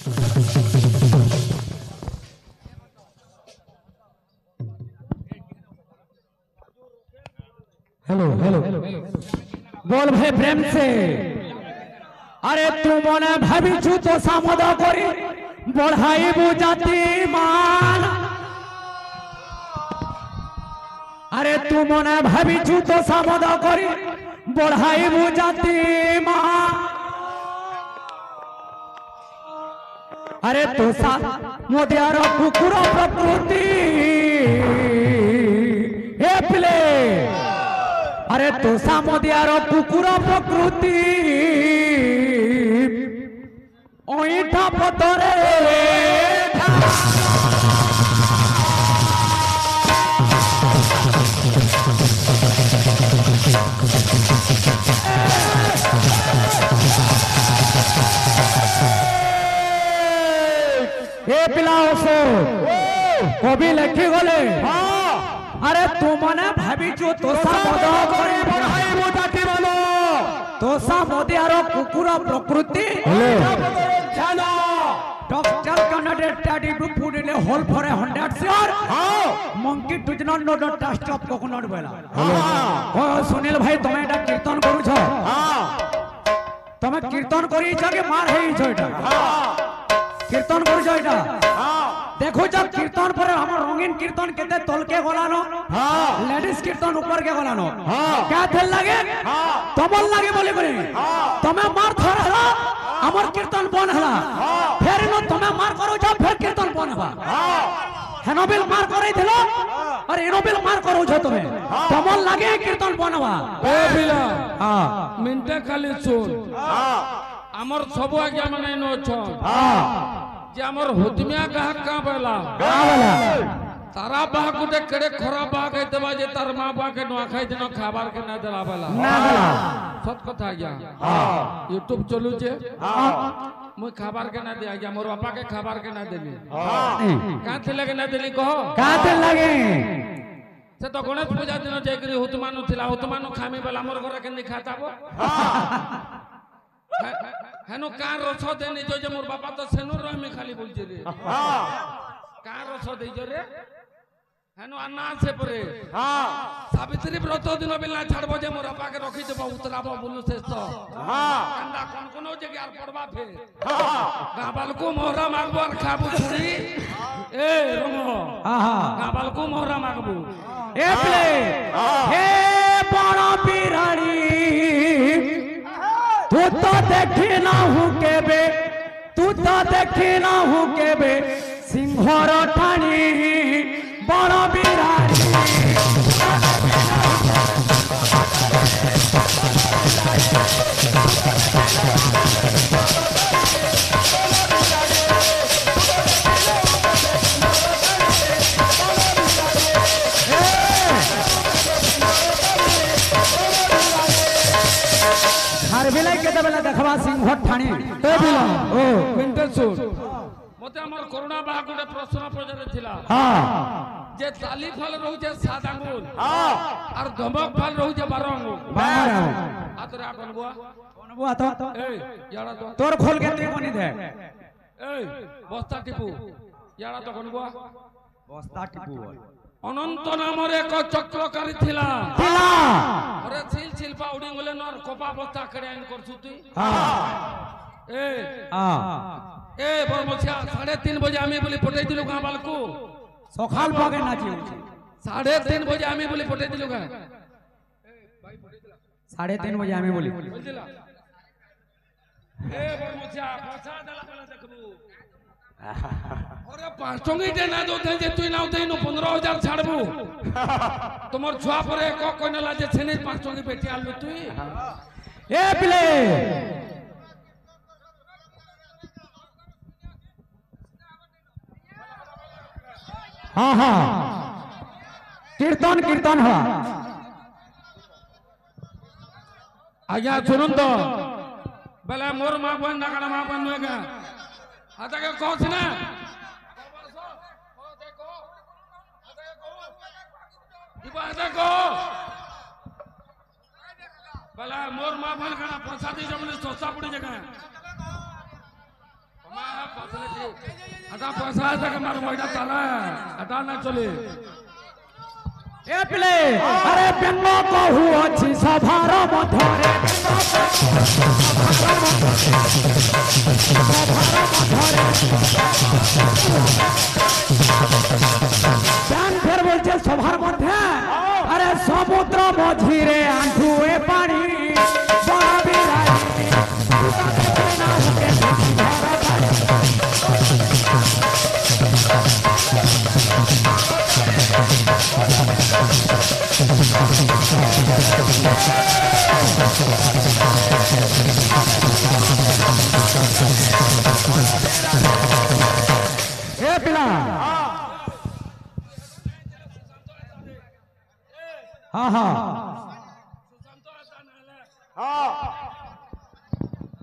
Hello hello बोल भाई प्रेम से। अरे तू मने भाविचु तो सामद करी बढ़ाई बुझाती मान। अरे तू मने भाविचु तो सामद करी बढ़ाई बुझाती मान। अरे तो सा मोदियार कुकुर प्रकृति हे प्ले। अरे तो सा मोदियार कुकुर प्रकृति ओइठा पतरे ए पिलाओ सो कवि लिखी गले। अरे तू मने भाविचु तोसा मद करे बढ़ाई बुझाती बोलो तोसा मोदियार कुकुर प्रकृति doctor candidate study food in whole for 100 sure monkey does not know the taste of coconut बेला। ओ सुनील भाई तुम एटा कीर्तन करू छ तुम कीर्तन करी छ के मार हेई छ एटा कीर्तन करू छ एटा देखो जब कीर्तन पर हमर रंगीन कीर्तन केते तलके गलानो लेडीज कीर्तन ऊपर के गलानो क्या थल लागे तमल लागे बोले करे तमे मार थर हला हमर कीर्तन बन हला फिर न तमे मार करो छ फिर कीर्तन बन हवा हेनोबिल मार करे थिलो और एनोबिल मार करो छ तमे तमल लागे कीर्तन बनवा ए बिला हां मिनटे खाली सुन हमर सब आज्ञा माने न छ जे हमर होतमिया गाहक का बेला तारा बाह गुटे केड़े खराब बाह के देबा जे तार मां बा के न खाइ दिन खाबार के ना देला बेला ना बेला सत कथा गया हां यूट्यूब चलू जे हां मु खाबार के ना दे आ गया मोर बापा के खाबार के ना देली हां का थे लगे ना देली कहो का थे लगे से तो गणेश पूजा दिन जेकरी हुतमानु थिला हुतमानु खामी बेला मोर घर के नहीं खाताबो हां हेनो का रस देनी जो जे मोर बापा तो सेनुर रह में खाली बोल जे रे हां का रस दे जो रे हेनो अन्ना से परे हां सावित्री व्रत दिन बिना छाड़बो जे मोर बापा के रखी देबो उतराबो बोलु से तो हां कंदा कोन कोनो जे यार पड़बा फे हां गाबाल को मोहरा मागबो और खाबू छुरी ए रमो हां हां गाबाल को मोहरा मागबो ए प्ले हे बड़ा बिराड़ी तू तो देखी ना हूँ केबे तू तो देखी ना हूँ केबे सिंहर ठाणी बड़ बिराड़ी हर बिलाई के दबला देखबा सिंह ठाणी ए बिला ओ मिनटे सुन मते हमर कोरोना बा गुटे प्रश्न पजरे थिला हां जे ताली फल रहू जे 7 आंगुल हां और धमक फल रहू जे 12 आंगुल 12 आतरा बनबुआ बनबुआ तो ए याडा तो तोर खोल के तू बनी दे ए बस्ता टिपू याडा तो बनबुआ बस्ता टिपू अनंत नामर एक चक्रकारी थिला अरे छिल छिलपा उडी गले नर कोपा बस्ता करे आइन करछु तुई हां ए बरमछिया 3:30 बजे आमी बोली पटै दिलु गां बालकू सखाल पागे नाची 3:30 बजे आमी बोली पटै दिलु गां 3:30 बजे आमी बोली ए बरमछिया फसा दला बेला देखबू अरे 5 दे ना दो जे तुई नाउ देनु 15,000 छाड़बू तुमर छुआ पर एक कोनेला जे छने 5 बेटी आलू तुई ए प्ले हाँ हाँ कीर्तन कीर्तन हुआ आज्ञा सुनुन तो बेला मोर मां बन नागड़ा मां बन नुएगा आता के कौन ना देखो बेला मोर मां बन खाना प्रसादी जमने सोसा पड़ी जगह मां पसले এটা পয়সা আছে কে মার মইটা তালা এটা না চলে এ পিলে আরে বেঙ্গ কহু ଅଛି সভার মধ্যরে প্যান ফের বলছে সভার মধ্যে আরে সমুদ্র মঝিরে আঁঠুয়ে পানি বড় বিরাই এ পিলা হ্যাঁ হ্যাঁ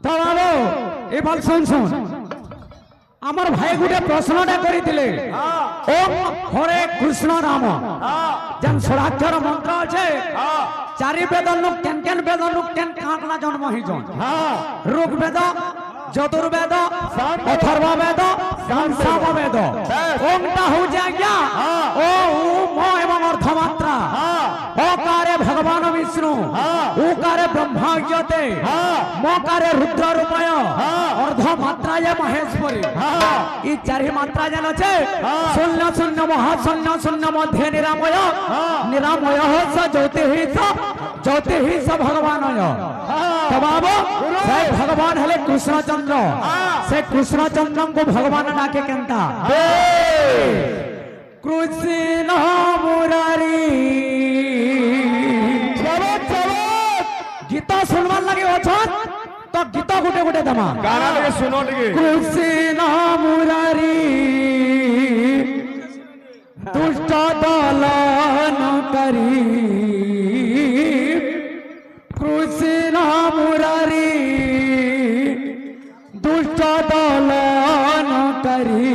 তো বাবু এবার শুন শুন আমার ভাই গুটে প্রশ্নটা করিলে ওম হরে কৃষ্ণ নাম যেন ষোড়াক্ষর মন্ত্র আছে চারি বেদ লোক কেন কেন বেদ লোক কেন কাঁকড়া জন্ম হইছন ঋগ্বেদ যজুর্বেদ অথর্ব বেদ সাম বেদ ওমটা হচ্ছে আজ্ঞা ও উম এবং অর্ধমাত্রা অকারে ভগবান বিষ্ণু উকারে ব্রহ্মাজ্ঞতে মকারে রুদ্র রূপায় অর্ধমাত্রায় মহেশ্বরী এই চারি মাত্রা যেন আছে শূন্য শূন্য মহাশূন্য শূন্য মধ্যে নিরাময় নিরাময় স জ্যোতিষ ভগবান তো বাবু সে ভগবান হলে কৃষ্ণচন্দ্র সে কৃষ্ণচন্দ্র को भगवान डाके केनता कृष्ण मुरारी चलो चलो गीत सुनवार लगे अछन तो गीत गुटे गुटे दमा गाना लगे सुनो लगे कृष्ण मुरारी दुष्ट दलन करी कृष्ण मुरारी दुष्ट दलन करी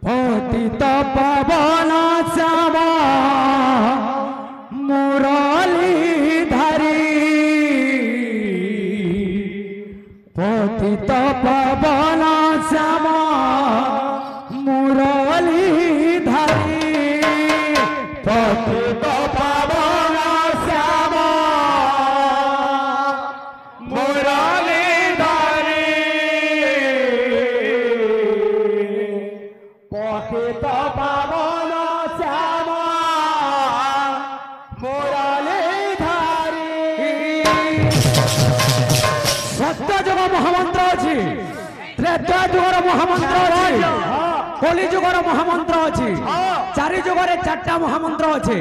पतित पवन श्यामा मुरली धरी पतित पवन श्यामा मुरली धरी पतित पवन श्यामा मुरली धरी पतित पवन श्यामा मुरली धरी सत्य जुग महामंत्र अच्छी त्रेता जुगर महामंत्र अच्छी कली जुगर महामंत्र अच्छी चारि जुगर चारटा महामंत्र अच्छी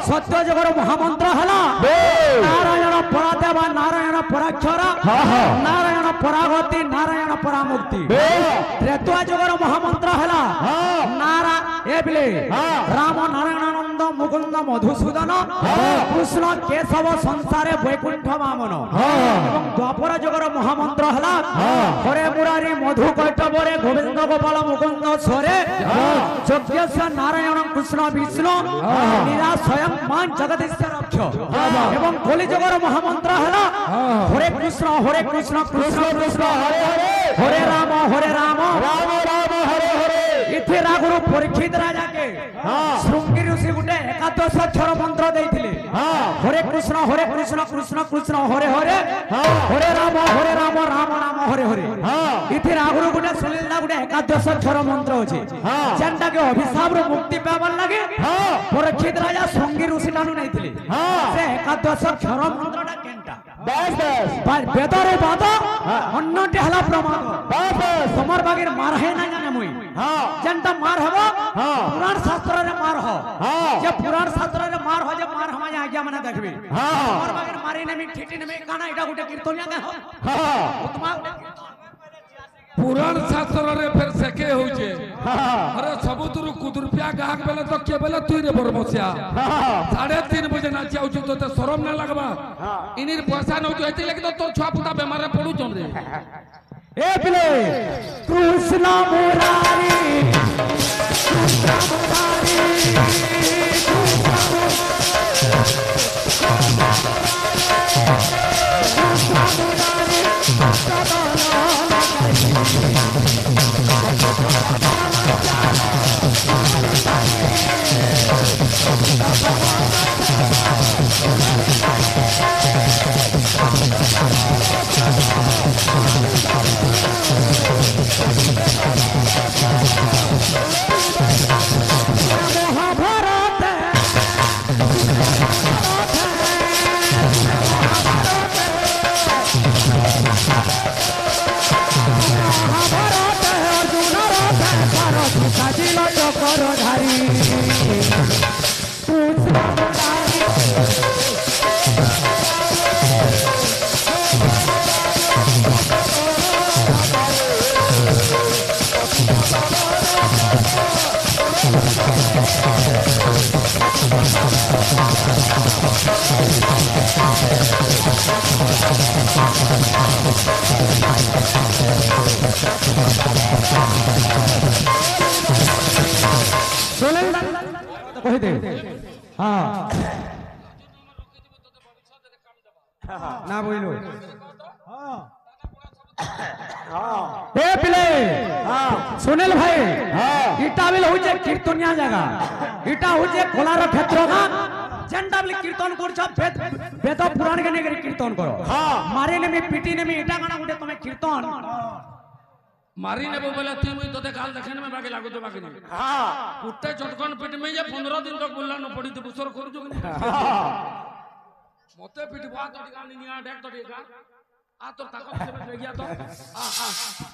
सत्य जुगर महामंत्र है नारायण परादेव नारायण पराक्षर नारायण परागति नारायण परामुक्ति त्रेता जुगर महामंत्र है नारा ए बिले राम नारायणानंद मुकुंद मधुसूदन कृष्ण केशव संसारे वैकुंठ वामन एवं द्वापर जुगर महामंत्र है हरे मुरारी मधु कैटवरे गोविंद गोपाल मुकुंद स्वरे यज्ञस्य नारायण कृष्ण विष्णु नीरा स्वयं मान जगदीश्वर रक्ष एवं कली जुगर महामंत्र है हरे कृष्ण कृष्ण कृष्ण हरे हरे हरे राम राम राम हरे हरे इथे रागुरु परीक्षित राजा के श्रृंगी ऋषि गुटे एकादश अक्षर मंत्र देइथिले हरे कृष्ण कृष्ण कृष्ण हरे हरे हरे राम राम राम हरे हरे इथे रागुरु गुटे सुनिला गुटे एकादश अक्षर मंत्र अछि जेंटा के अभिशाप रो मुक्ति पावन लागे परीक्षित राजा श्रृंगी ऋषि टानु नैथिले से एकादश अक्षर मंत्रटा केनटा बस बस बेदरे बात अन्नटे हला प्रमाण बस बस समर बागेर मार है ना जाने मुई जनता मार हबो पुराण शास्त्र रे मार हो जे पुराण शास्त्र रे मार हो जे मार हम आज्ञा माने देखबे समर बागेर मारी ने मी ठिटी ने मी काना एटा गुटे कीर्तनिया के हो उत्तमा पुराण शास्त्र रे फिर सेके होचे अरे सबुतरु कुदुरपिया गाक बेले तो के बेले तुई रे बरमसिया 3:30 बजे ना जाउ छु तो शरम ना लगबा इनिर पैसा न होतो एते लगे तो तोर छुआ पुता बेमार रे पडु चन रे ए पिले कृष्ण मुरारी कृष्ण मुरारी ना बोलो ए पिले सुनील भाई इटा बिल होचे कीर्तनिया जगह इटा होचे कोलार क्षेत्र का जेंटा बिल कीर्तन करछ वेद पुराण के नेगरी कीर्तन करो मारे ने में पीटी ने में इटा गाना गुटे तमे कीर्तन मारी ने बोले तुम ही तो काल देखने में बाकी लागो तो बाकी नहीं हां कुत्ते चटकन पेट में ये 15 दिन तक बुल्ला न पड़ी तो बुसर करू जो मते पिट बात तो गानी निया देख तो देखा आ तो ताकत से ले गया तो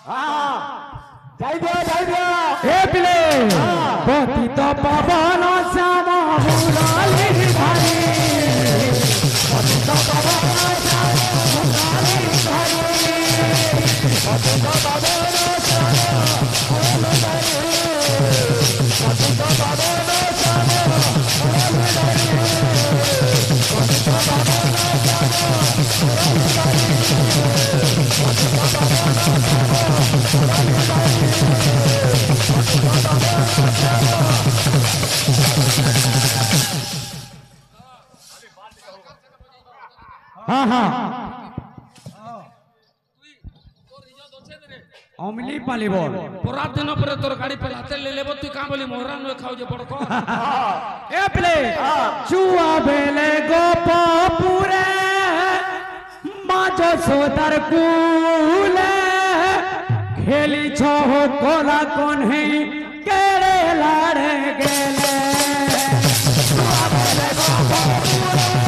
हां जाई दे ए पिले पति तो पवन श्याम मुराली भाई पति तो पवन श्याम मुराली भाई पति तो पवन हाँ हाँ अमली पाली बोल पूरा दिन पर तोर गाड़ी पे हाथे ले लेबो तू का बोली मोहरा न खाओ जे बड़को ए प्ले चुआ बेले गोपपुरे माजो सोदर कूले खेली छो कोला कोन है केड़े लाड़े गेले चुआ बेले गोपपुरे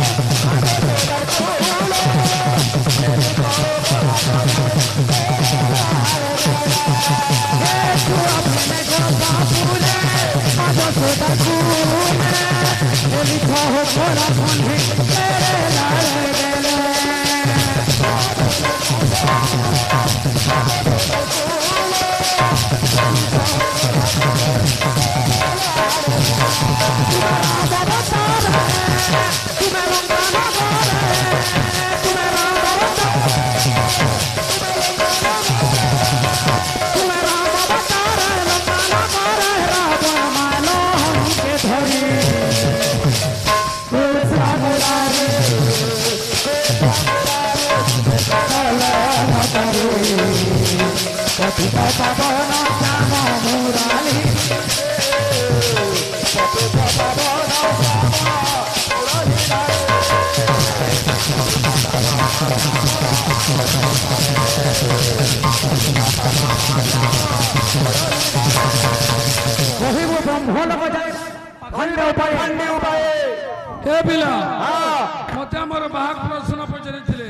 मते मोर बाहक प्रश्न पचरे थिले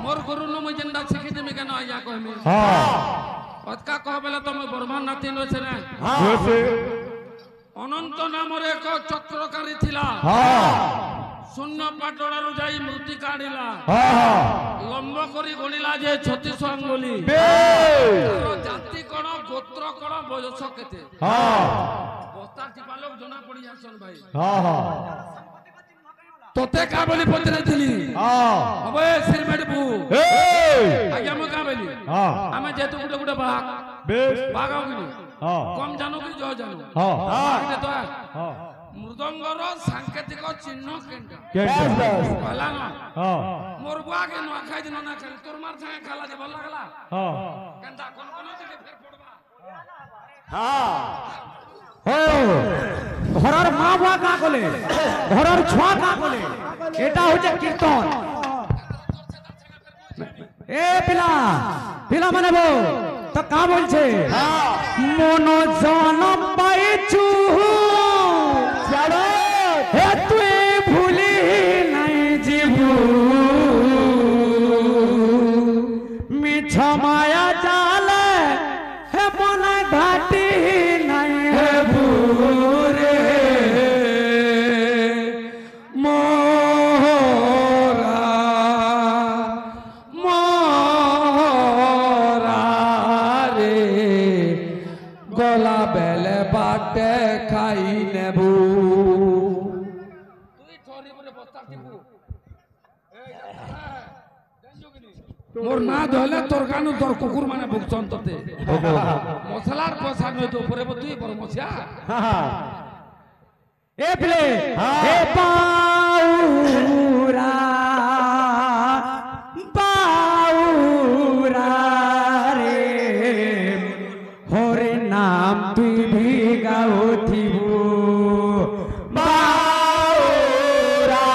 मोर गुरु न मुई जेंडा शिखि देमी केन आया कहमी अतका कह बेला तो मैं बर्मान नातिन होছে না अनंत नाम रे एक चक्रकारी थिला शून्य पाटोड़ारु जाई मूर्ति काढिला लंब करी गणिला जे 36 अंगुली जाति कोन गोत्र कोन बयस केते बस्ता टिपा लोग जना पड़ी जासन भाई तोते का बोली पतरे थिली अबे सिरमेट बु आगे हम का बोली हमें जेतु गुटे गुटे भाग भागाओ कि कम जानो कि जो जानो हां तो मृदंगर सांकेतिक चिन्ह केंटा भला ना मोर बुआ के न खाइ दिन ना खाइ तोर मार संगे खाला जे भल लागला केंटा कोन कोन के फेर पड़बा हो घरर मां बुआ का कोले घरर छुआ का कोले एटा होचे कीर्तन এ পিলা পিলা মানে বো তো কা বলছে মন জন পাইছু হে তুই ভুলি নাই জীবু মিছ মায়া জালে হে মন ঘাটি নাই হে বুরে মোরা মোরা রে গলা বেলে বাটে খাই নেবু মোর না ধলে তোর কানু তোর কুকুর মানে ভুগছন তোতে মশলার পয়সা নয় তো উপরে তুই বড় মশিয়া এ প্লে এ পাউরা পাউরা রে হরে নাম তুই ভিগাও থিবু বাউরা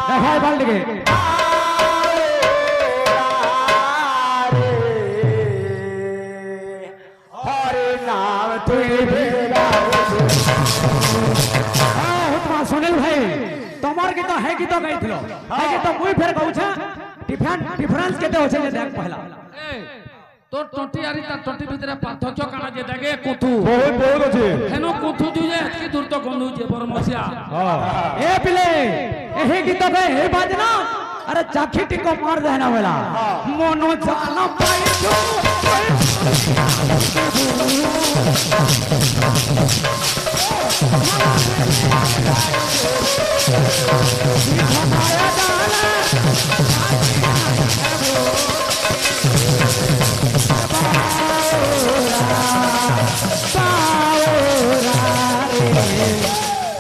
দেখাই বালদিকে सुनील भाई तमर गीत है गीत गाइथिलो है गीत मुई फेर कहूछा डिफरेंस केते होछे जे देख पहला ए তোর টটি আরি তার টটি ভিতরে পার্থক্য কানা যে দেখে কুথু বহুত বহুত আছে হেনো কুথু জুয়ে কি দূর তো গন্ধু যে বড় মশিয়া ए पिले एही गीत गे हे बाजना अरे चाखी टिको मार देना वाला मोनो जाना पाई जो माया जाना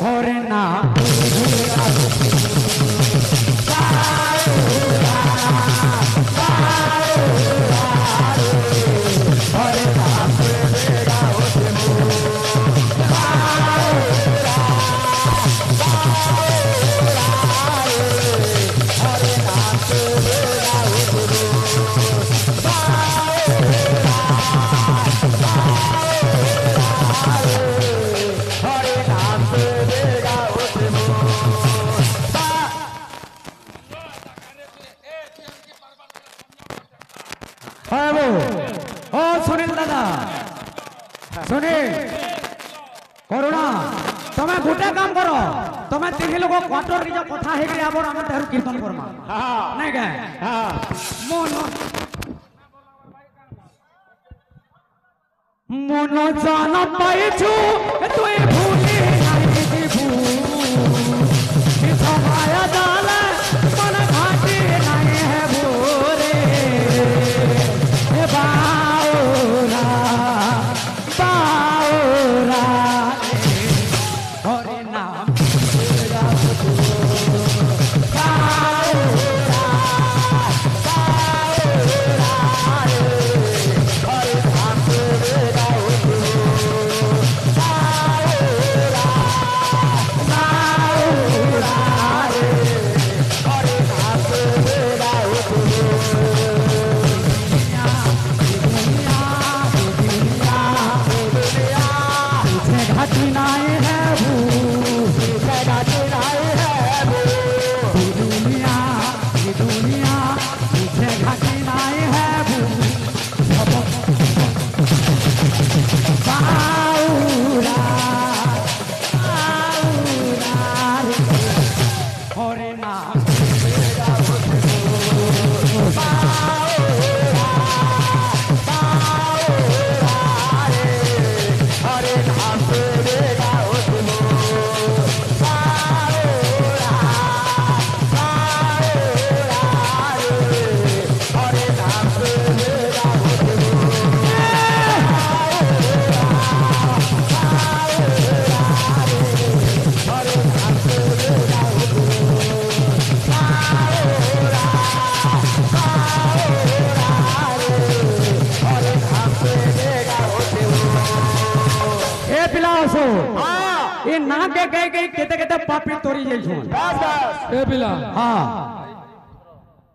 और ना सुनील दादा सुनील करुणा तुम्हें गोटे काम करो तुम्हें तीन लोग क्वार्टर निज कथा हे गया आबर हम तेहरु कीर्तन करमा नहीं के मन जान पाइछु तुई भूली नहीं दिबू माया डाला मन घाटी नहीं है भोरे बाओरा बाओरा हरे नाम ये ना के गए गए केते केते पापी तोरी जाई छो बस बस ए बिला हां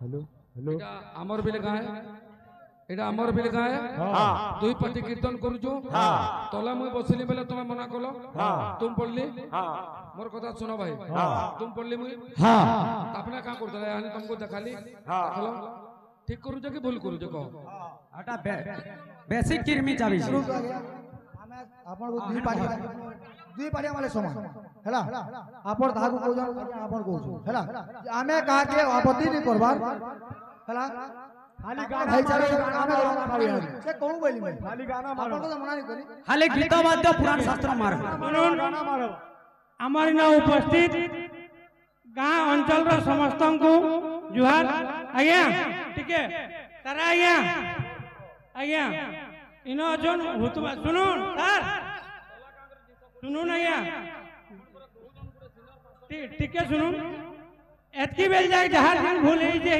हेलो এটা আমার বিলে গায়ে এটা আমার বিলে গায়ে দুই পাটি কীর্তন করুছো তলে মুই বসিলি বেলে তুমি মনা কলো তুমি পড়লি মোর কথা শুনো ভাই তুমি পড়লি মুই আপনি কা করতে আমি তোমাকে দেখালি দেখলো ঠিক করুছো কি ভুল করুছো কহ এটা বেসিক কিরমি চাবি ଆମେ ଆପଣଙ୍କୁ ଦୁଇ ପାଳି ଆମଲେ ସମାନ ହେଲା ଆପଣ ତାହାକୁ କହୁଛନ୍ ଆପଣ କହୁଛୁ ହେଲା ଆମେ କାହାକେ ଆପତ୍ତି ନି କରବାର ହେଲା ଖାଲି ଗାନା ଆମେ ସେ କହୁ ବୋଇଲି ମୁଁ ଖାଲି ଗାନା ମାର ଆପଣ ତ ମନା ନି କରି ଖାଲି ଗୀତ ବାଦ୍ୟ ପୁରାଣ ଶାସ୍ତ୍ର ମାର गाना मारो আমার না উপস্থিত গাঁ অঞ্চলর সমস্তଙ୍କୁ জুহার আজ্ঞা ঠিক তারা আজ্ঞা আজ্ঞা ইনো জন হুতবা শুনুন স্যার শুনুন আজ্ঞা ঠিক শুনুন এতকি বেল যায় যাহার ভুল এই যে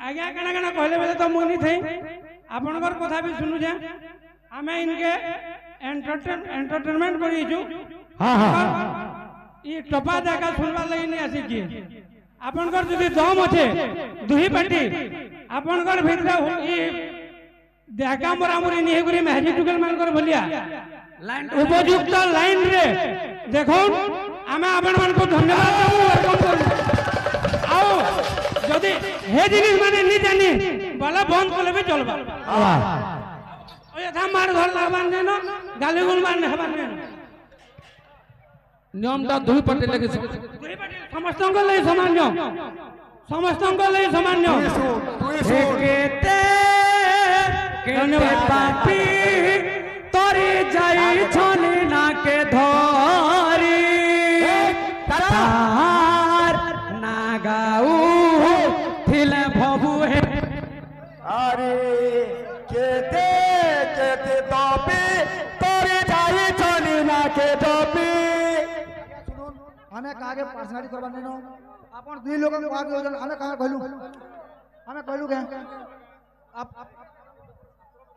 আজ্ঞা কানা কানা কহলে বেলে তো মুনি থাই আপনার কথা भी শুনু যে আমি ইনকে एंटरटेनमेंट करिछु ई टपा जाका सुनवा लागि नै आसी की आपनकर जदि दम अछे दुही पाटी आपनकर भितर ई देहका मरामुरी नि हेगुरी महजी टुकल मानकर भलिया लाइन उपयुक्त लाइन रे देखो आमे आपन मान को धन्यवाद देबो वेलकम करू आओ जदि हे जिनिस माने नि जानी बाला बंद करले भी चलबा यथा मार घर लागबार नै न गाली गुलबार नै हबार नै নিয়মটা দুই পাটি লাগে समस्तଙ୍କ लई समान नियम समस्तଙ୍କ लई समान नियम केते केते पापी तोरी जाई छनी ना के धरी तार ना गाऊ थिले भबु हे अरे केते केते पापी तोरी जाई छनी ना के धरी हमें कागे पर्सनालिटी करबा नै न अपन दुई लोग को आगे होजन हमें कहां कहलु के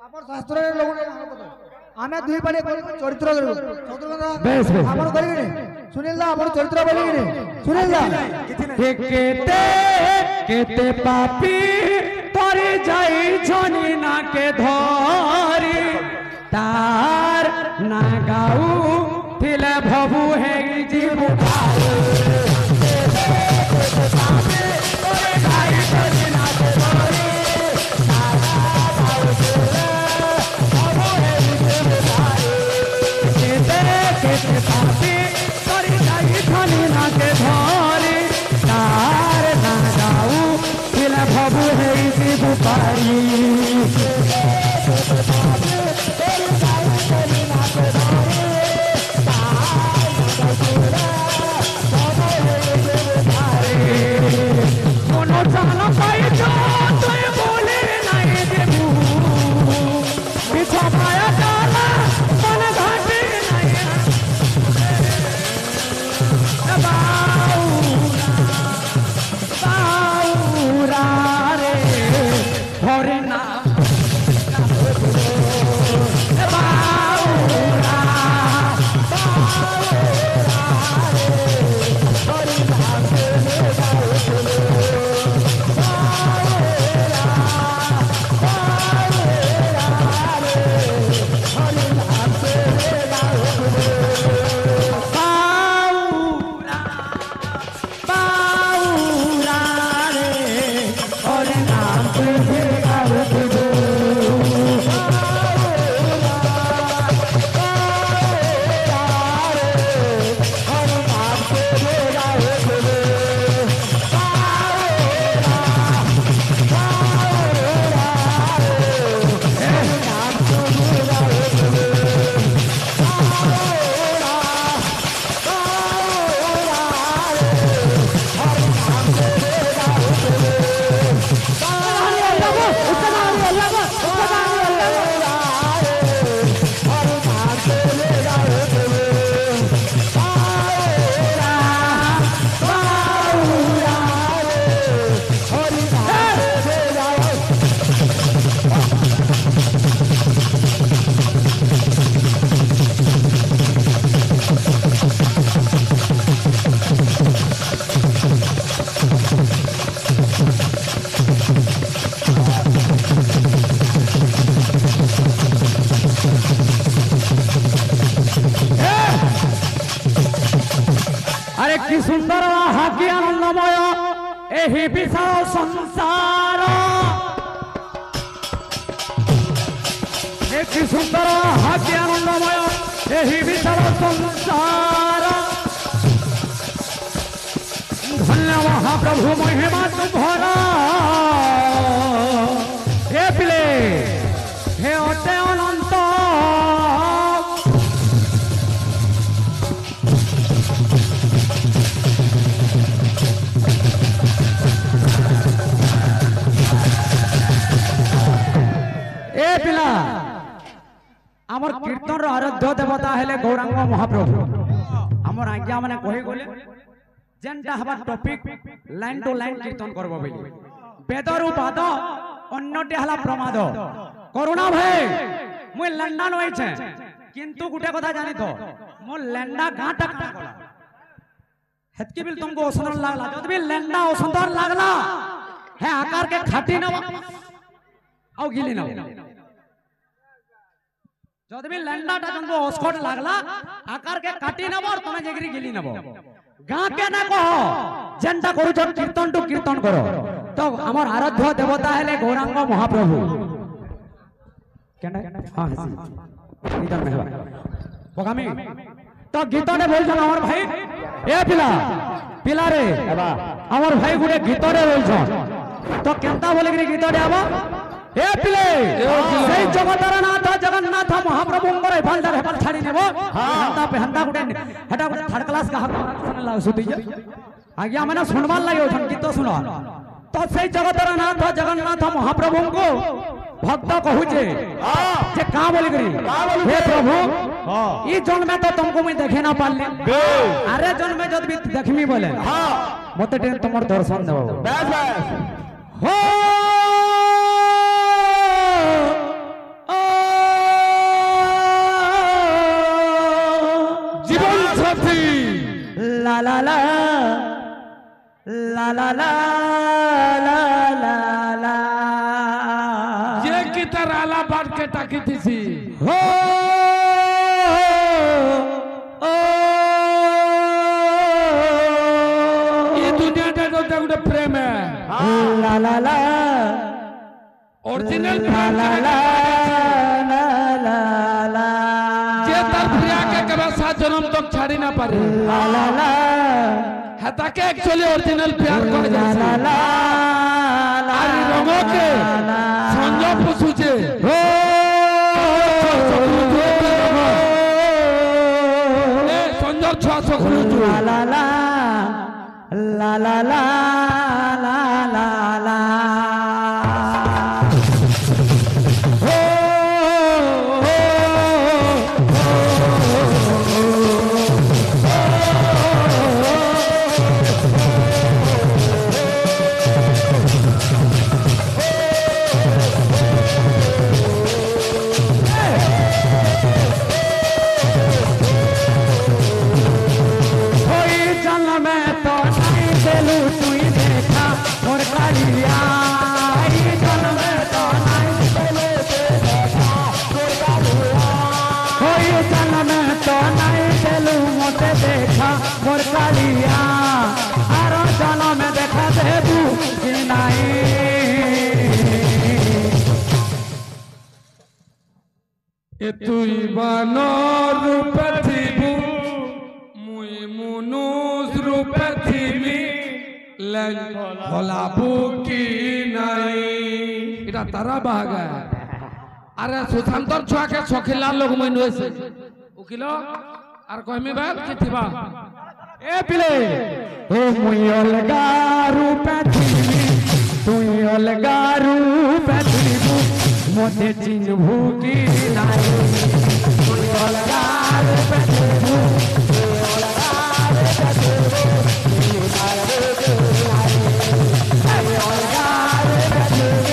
अपन शास्त्र रे लोग ने हमें दुई पाले चरित्र करबो चरित्र अपन करी नि सुनील दा अपन चरित्र बोली नि सुनील दा केते केते पापी तोरी जाई छनी ना के धरी तार ना गाऊ थिले भबु हे जीव भबु है शिव पारी जाना पाई जो तुम बोले नहीं देबू बिछा पाया डाला मन घाटे नहीं बाऊरा रे भरे ना ସୁନ୍ଦର ହାକି ଆନନ୍ଦମୟ ଏହି ବିଶାଳ ସଂସାର କି ସୁନ୍ଦର ହାକି ଆନନ୍ଦମୟ ଏହି ବିଶାଳ ସଂସାର ଧନ୍ୟ ମହାପ୍ରଭୁ ମହିମା ତୁମ୍ଭର ଏ ପିଲେ ହେ ଅଟେ ଅନନ୍ତ ए पिला आमर कीर्तन रो आराध्य देवता हेले गौरांग महाप्रभु आमर आज्ञा माने कहि गले जेनटा हबा टॉपिक लाइन टू लाइन कीर्तन करबो बे बेदरु बाद अन्यटे हला प्रमाद करुणा भाई मुई लंडन होई छे किंतु गुटे कथा जानि तो मो लंडा गाटा काटा गला हेतके बिल तुमको सुंदर लागला जद भी लंडा सुंदर लागला है आकार के खाटी न आउ गिली न जद भी लंडाटा तुमको अस्कट लागला आकार के काटी नब और तुम जेगरी गिली नब गाँ के ना कह जेनटा करू कीर्तन टू कीर्तन करो तो हमर आराध्य देवता हेले गौरांग महाप्रभु केना हां कीर्तन में हेबा बगामी तो गीतने बोल छ हमर भाई ए पिला रे हमर भाई गुडे गीतने बोल छ तो केनता बोले कि गीतने आबा ए पिले सेई जगतर नाथ जगन्नाथ महाप्रभु करे बालदार हेबाल छाड़ी नेबो हंता पे हंता गुटे हटा गुटे थर्ड क्लास का हक सुन ला सुती जे आज्ञा माने सुनवाल लागियो छन गीत सुनो तो सेई जगतर नाथ जगन्नाथ महाप्रभु को भक्त कहूचे जे का बोली करी हे प्रभु ई जन्म में तो तुमको मैं देखे ना पाले अरे जन्म में जब भी देखमी बोले मते टेन तुमर दर्शन देबो बस हो जीवन साथी ला ला ला ला ला ला ला ला ला ये की तरह आला बात के टाकी थी हो ये दुनिया का तो गुटे प्रेम है ला ला ला ओरिजिनल ला ला ला ला ला ला जे तर प्रिया के कबा सात जन्म तक छाड़ी ना पारे ला ला ला हता के एक्चुअली ओरिजिनल प्यार कर ला ला ला आरी रंगो के संजो पुसुचे हो ए संजो छा सखलु तू ला ला ला ला ला ला ला ला ला তুই বানর রূপে থিবু মুই মনুষ রূপে থিবি হলাবু কি নাই এটা তারা বাহাগা আরে সুশান্তর ছুয়াকে সখিলা লোক মই নইছে উকিল আর কইমি বাপ কি থিবা ए पिले ओ मुई अलगा रूपे थीबी तुई अलगा रूपे थीबू मोते चिन्हबू की नाई तुई अलगा रूपे थीबू तुई अलगा रूपे थीबू तुई अलगा रूपे नाई तुई अलगा रूपे थीबी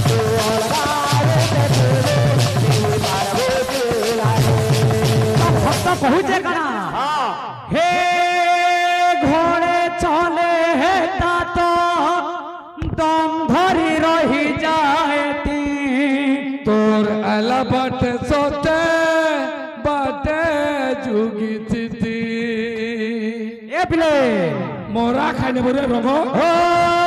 तुई अलगा रूपे थीबू तुई अलगा रूपे नाई अब भक्त पहुंचे कना हे घोड़े चले है तो दम धरी रही जाए তোর আলা বাটে সতে বাটে যুগি থিতি ए ପିଲେ ମୋରା ଖାଇନେ ବୋରେ ରଙ୍ଗ ଓ